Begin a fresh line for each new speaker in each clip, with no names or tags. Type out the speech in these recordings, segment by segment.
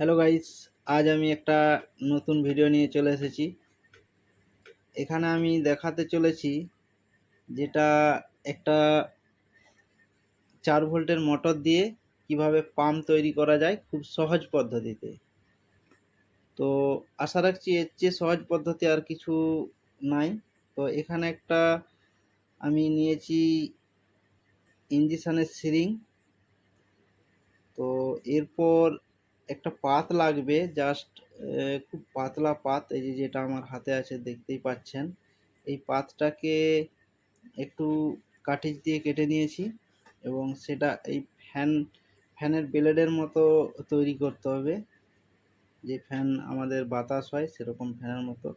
Hello guys, আজ আমি একটা নতুন ভিডিও নিয়ে চলে এসেছি। এখানে আমি দেখাতে চলেছি যেটা একটা 4 ভোল্টের মোটর দিয়ে কিভাবে পাম্প তৈরি করা যায় খুব সহজ পদ্ধতিতে। তো আশা রাখছি এর চেয়ে সহজ পদ্ধতি আর কিছু নাই। তো এখানে একটা আমি নিয়েছি ইঞ্জেকশনের সিরিং। তো এরপর একটা পাত লাগবে, জাস্ট খুব পাতলা পাত, এই যে যেটা আমার হাতে আছে দেখতেই পাচ্ছেন। এই পাতটাকে একটু কাঠিজ দিয়ে কেটে নিয়েছি এবং সেটা এই ফ্যানের ব্লেডের মতো তৈরি করতে হবে। যে ফ্যান আমাদের বাতাস হয় সেরকম ফ্যানের মতো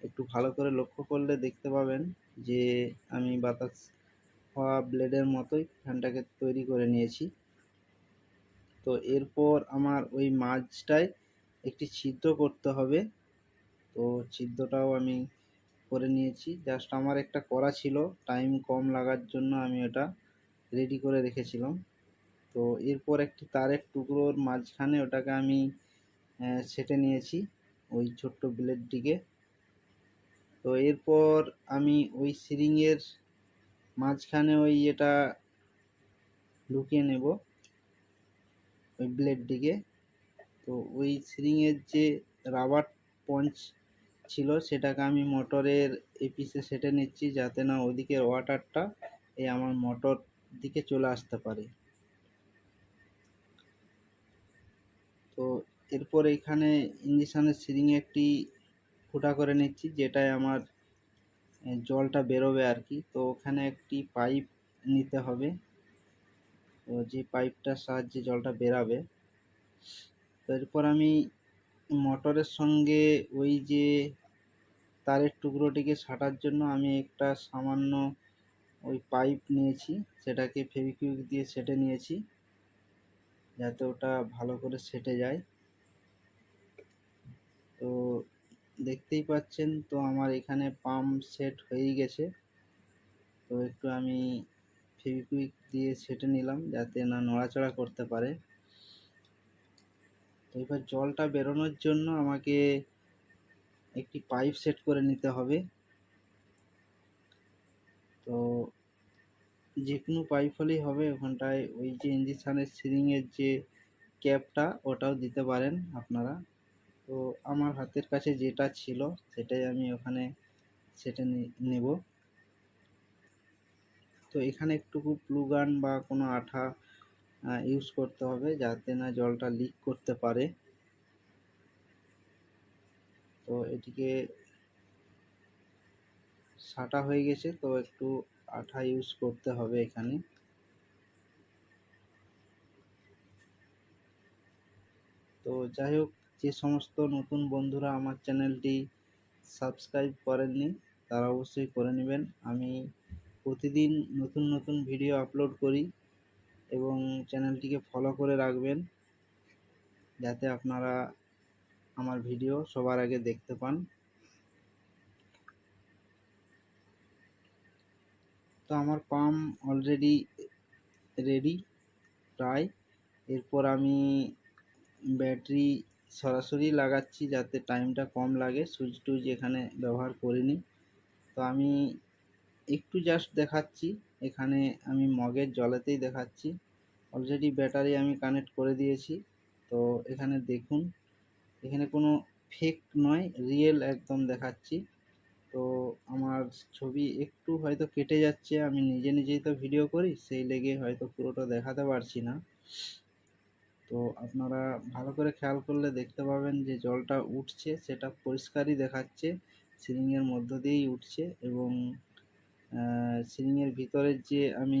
একটু ভালো করে লক্ষ্য করলে দেখতে পাবেন যে আমি বাতাস হওয়া ব্লেডের মতোই ফ্যানটাকে তৈরি করে নিয়েছি। তো এরপর আমার ওই মাঝটায় একটি ছিদ্র করতে হবে। তো ছিদ্রটাও আমি করে নিয়েছি, জাস্ট আমার একটা করা ছিল, টাইম কম লাগার জন্য আমি ওটা রেডি করে রেখেছিলাম। তো এরপর একটি তারের টুকরোর মাঝখানে ওটাকে আমি সেটে নিয়েছি ওই ছোট্ট ব্লেডটিকে। তো এরপর আমি ওই সিরিংয়ের মাঝখানে ওই এটা ঢুকিয়ে নেব ওই ব্লেডটিকে। তো ওই সিরিংয়ের যে রাবার পঞ্চ ছিল সেটাকে আমি মোটরের এপিসে সেটে নিচ্ছি, যাতে না ওদিকের ওয়াটারটা এই আমার মোটর দিকে চলে আসতে পারে। তো এরপর এখানে ইঞ্জেকশনের সিরিংয়ে একটি ফুটা করে নিচ্ছি, যেটায় আমার জলটা বেরোবে আর কি। তো ওখানে একটি পাইপ নিতে হবে, তো যে পাইপটার সাহায্যে জলটা বেরাবে। তো এরপর আমি মোটরের সঙ্গে ওই যে তারের টুকরোটিকে সাটার জন্য আমি একটা সামান্য ওই পাইপ নিয়েছি, সেটাকে ফেভিকুইক দিয়ে সেটে নিয়েছি যাতে ওটা ভালো করে সেটে যায়। তো দেখতেই পাচ্ছেন, তো আমার এখানে পাম্প সেট হয়েই গেছে। তো একটু আমি ফেভিকুইক দিয়ে সেটে নিলাম যাতে না নড়াচড়া করতে পারে। তো এবার জলটা বেরোনোর জন্য আমাকে একটি পাইপ সেট করে নিতে হবে। তো যে কোনো পাইপ হলেই হবে, ওখানটায় ওই যে ইঞ্জেকশনের সিরিংয়ের যে ক্যাপটা ওটাও দিতে পারেন আপনারা। তো আমার হাতের কাছে যেটা ছিল সেটাই আমি ওখানে সেটে নেব। তো এখানে একটুকু গ্লু গান বা কোনো আঠা ইউজ করতে হবে যাতে না জলটা লিক করতে পারে। তো এটিকে সাটা হয়ে গেছে, তো একটু আঠা ইউজ করতে হবে এখানে। তো যাই হোক, যে সমস্ত নতুন বন্ধুরা আমার চ্যানেলটি সাবস্ক্রাইব করেননি তারা অবশ্যই করে নেবেন। আমি প্রতিদিন নতুন নতুন ভিডিও আপলোড করি এবং চ্যানেলটিকে ফলো করে রাখবেন যাতে আপনারা আমার ভিডিও সবার আগে দেখতে পান। তো আমার পাম্প অলরেডি রেডি প্রায়। এরপর আমি ব্যাটারি সরাসরি লাগাচ্ছি যাতে টাইমটা কম লাগে, সুইচ টুইচ এখানে ব্যবহার করিনি। তো আমি একটু জাস্ট দেখাচ্ছি, এখানে আমি মগের জলেতেই দেখাচ্ছি। অলরেডি ব্যাটারি আমি কানেক্ট করে দিয়েছি। তো এখানে দেখুন, এখানে কোনো ফেক নয়, রিয়েল একদম দেখাচ্ছি। তো আমার ছবি একটু হয়তো কেটে যাচ্ছে, আমি নিজে নিজেই তো ভিডিও করি, সেই লেগে হয়তো পুরোটা দেখাতে পারছি না। তো আপনারা ভালো করে খেয়াল করলে দেখতে পাবেন যে জলটা উঠছে, সেটা পরিষ্কারই দেখাচ্ছে, সিলিংয়ের মধ্য দিয়েই উঠছে। এবং সিলিংয়ের ভিতরের যে আমি